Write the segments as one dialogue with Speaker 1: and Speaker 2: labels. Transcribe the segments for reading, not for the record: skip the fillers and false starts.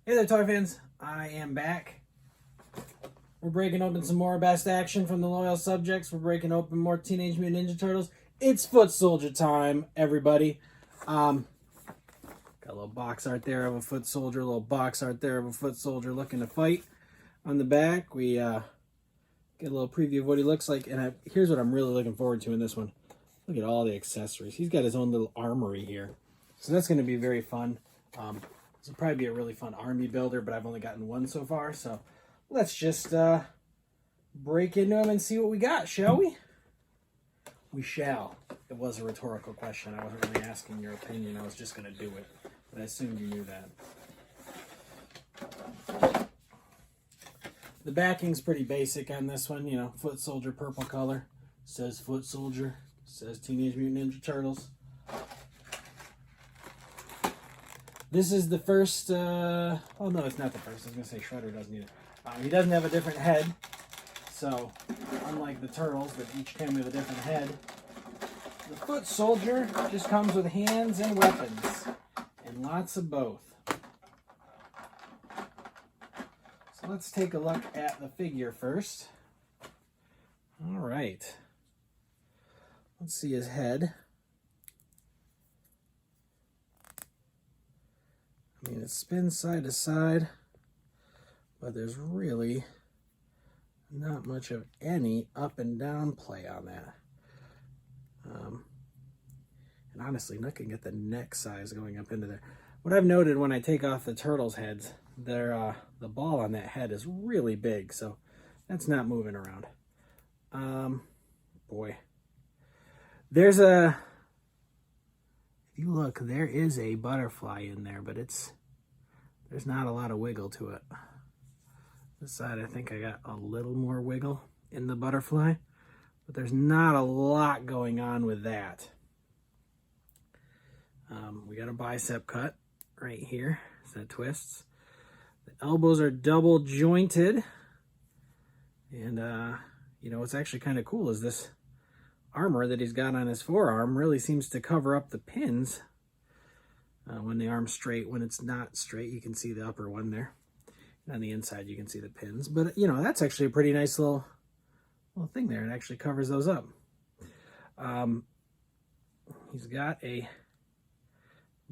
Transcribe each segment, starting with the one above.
Speaker 1: Hey there, toy fans. I am back. We're breaking open some more Best Action from the loyal subjects. We're breaking open more Teenage Mutant Ninja Turtles. It's Foot Soldier time, everybody. Got a little box art there of a foot soldier, a little box art there of a foot soldier looking to fight. On the back, we get a little preview of what he looks like. And here's what I'm really looking forward to in this one. Look at all the accessories. He's got his own little armory here. So that's going to be very fun. This will probably be a really fun army builder, but I've only gotten one so far. So let's just break into him and see what we got, shall we? We shall. It was a rhetorical question. I wasn't really asking your opinion. I was just going to do it. But I assumed you knew that. The backing's pretty basic on this one. You know, foot soldier, purple color. Says foot soldier. Says Teenage Mutant Ninja Turtles. This is the first, oh no, it's not the first. I was going to say Shredder doesn't either. He doesn't have a different head. So, unlike the Turtles that each came with a different head, the Foot Soldier just comes with hands and weapons. And lots of both. So let's take a look at the figure first. Alright. Let's see his head. I mean, it spins side to side, but there's really not much of any up and down play on that. And honestly, looking at the neck size going up into there. What I've noted when I take off the turtles' heads, the ball on that head is really big, so that's not moving around. Boy. There's a... If you look, there is a butterfly in there, but there's not a lot of wiggle to it. This side, I think I got a little more wiggle in the butterfly, but there's not a lot going on with that. We got a bicep cut right here, so that twists. The elbows are double jointed, and you know what's actually kind of cool is this armor that he's got on his forearm really seems to cover up the pins when the arm's straight. When it's not straight, you can see the upper one there. And on the inside, you can see the pins. But, you know, that's actually a pretty nice little thing there. It actually covers those up. He's got a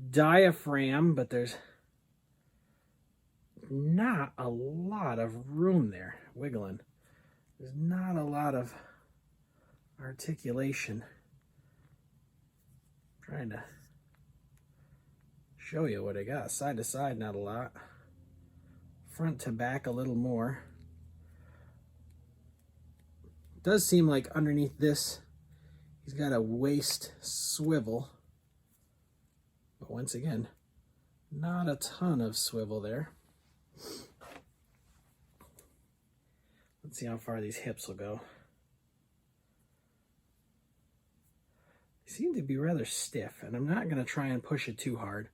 Speaker 1: diaphragm, but there's not a lot of room there wiggling. There's not a lot of articulation. I'm trying to show you what I got. Side to side, not a lot. Front to back, a little more. It does seem like underneath this, he's got a waist swivel. But once again, not a ton of swivel there. Let's see how far these hips will go. They seem to be rather stiff, and I'm not going to try and push it too hard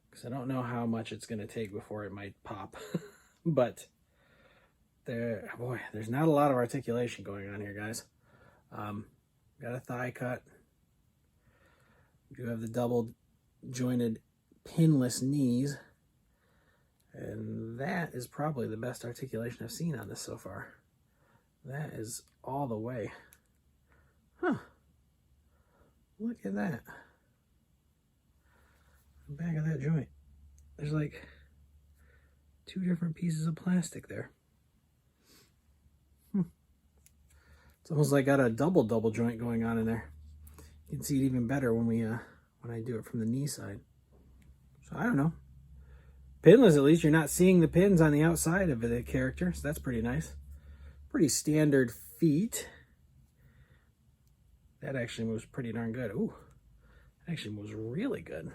Speaker 1: because I don't know how much it's going to take before it might pop. But there's not a lot of articulation going on here, guys. Got a thigh cut. We do have the double jointed pinless knees, and that is probably the best articulation I've seen on this so far. That is all the way. Huh. Look at that. The back of that joint. There's like 2 different pieces of plastic there. It's almost like got a double joint going on in there. You can see it even better when I do it from the knee side. So I don't know. Pinless, at least you're not seeing the pins on the outside of the character, so that's pretty nice. Pretty standard feet. That actually moves pretty darn good. Ooh, that actually moves really good.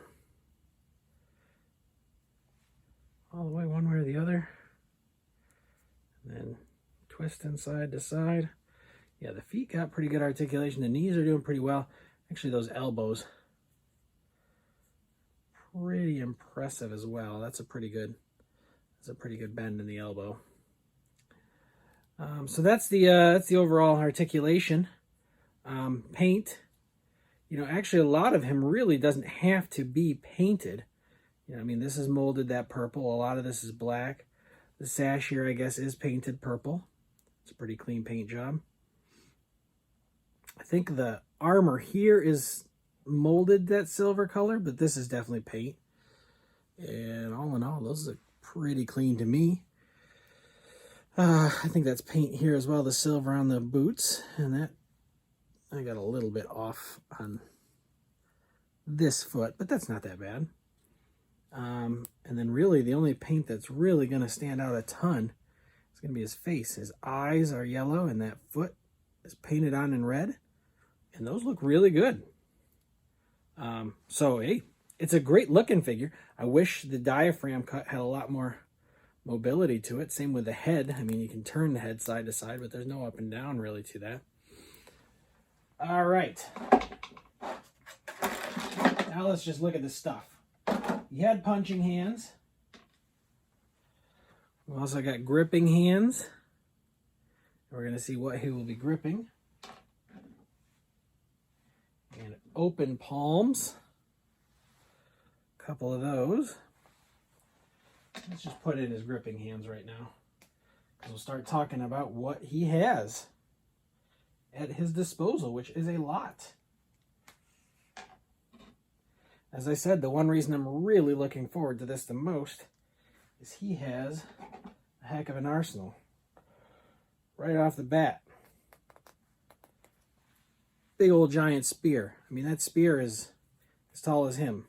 Speaker 1: All the way one way or the other. And then twisting side to side. Yeah, the feet got pretty good articulation. The knees are doing pretty well. Actually, those elbows, pretty impressive as well. That's a pretty good bend in the elbow. So that's the overall articulation. Paint, you know, actually a lot of him really doesn't have to be painted. You know, I mean, this is molded that purple. A lot of this is black. The sash here, I guess, is painted purple. It's a pretty clean paint job. I think the armor here is molded that silver color, but this is definitely paint. And all in all, those look pretty clean to me. I think that's paint here as well, the silver on the boots. And that, I got a little bit off on this foot, but that's not that bad. And then really the only paint that's really going to stand out a ton is going to be his face. His eyes are yellow and that foot is painted on in red. And those look really good. So, hey, it's a great looking figure. I wish the diaphragm cut had a lot more mobility to it. Same with the head. I mean, you can turn the head side to side, but there's no up and down really to that. All right. Now let's just look at the stuff. He had punching hands. We also got gripping hands. We're going to see what he will be gripping. And open palms. A couple of those. Let's just put in his gripping hands right now. We'll start talking about what he has at his disposal, which is a lot. As I said, the one reason I'm really looking forward to this the most is he has a heck of an arsenal. Right off the bat. Big old giant spear. I mean, that spear is as tall as him.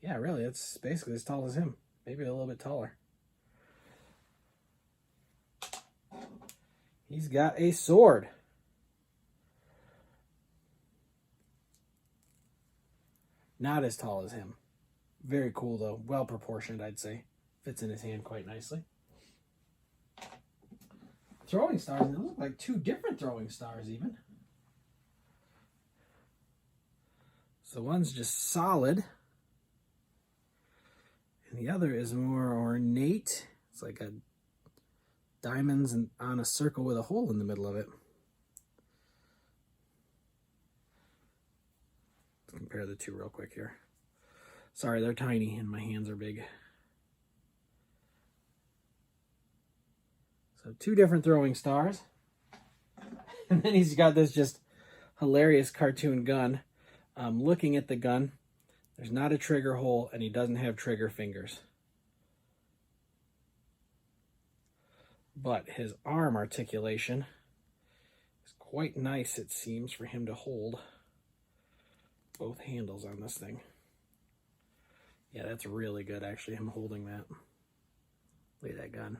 Speaker 1: Yeah, really, it's basically as tall as him. Maybe a little bit taller. He's got a sword. Not as tall as him. Very cool, though. Well proportioned, I'd say. Fits in his hand quite nicely. Throwing stars, and they look like two different throwing stars, even. So one's just solid. And the other is more ornate. It's like a diamonds and on a circle with a hole in the middle of it. Let's compare the two real quick here. Sorry, they're tiny and my hands are big. So two different throwing stars. And then he's got this just hilarious cartoon gun. Looking at the gun, there's not a trigger hole and he doesn't have trigger fingers. But his arm articulation is quite nice, it seems, for him to hold both handles on this thing. Yeah, that's really good, actually, him holding that. Look at that gun.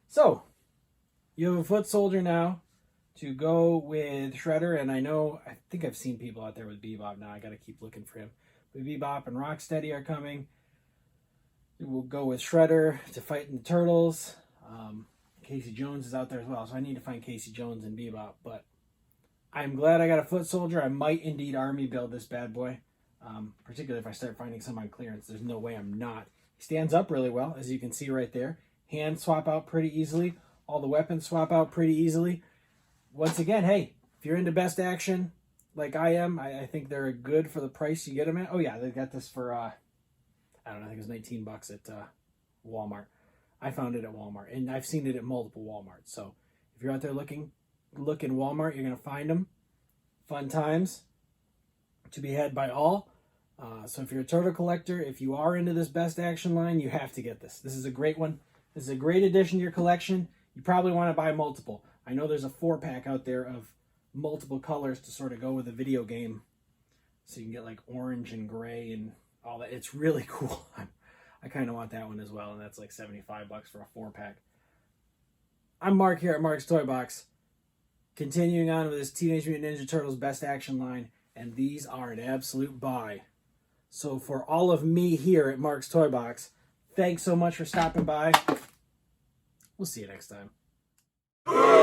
Speaker 1: So, you have a foot soldier now to go with Shredder, and I think I've seen people out there with Bebop now. I got to keep looking for him. But Bebop and Rocksteady are coming. We'll go with Shredder to fight in the Turtles. Casey Jones is out there as well, so I need to find Casey Jones and Bebop. But I'm glad I got a foot soldier. I might indeed army build this bad boy, particularly if I start finding some on clearance. There's no way I'm not. He stands up really well, as you can see right there. Hands swap out pretty easily. All the weapons swap out pretty easily. Once again, hey, if you're into Best Action like I am, I think they're good for the price you get them at. Oh yeah, they got this for, I don't know, I think it was 19 bucks at Walmart. I found it at Walmart, and I've seen it at multiple Walmarts. So if you're out there looking in Walmart, you're going to find them. Fun times to be had by all. So if you're a turtle collector, if you are into this Best Action line, you have to get this. This is a great one. This is a great addition to your collection. You probably want to buy multiple. I know there's a 4-pack out there of multiple colors to sort of go with a video game. So you can get like orange and gray and all that. It's really cool. I kind of want that one as well, and that's like 75 bucks for a 4-pack. I'm Mark here at Mark's Toy Box. Continuing on with this Teenage Mutant Ninja Turtles Best Action line, and these are an absolute buy. So for all of me here at Mark's Toy Box, thanks so much for stopping by. We'll see you next time.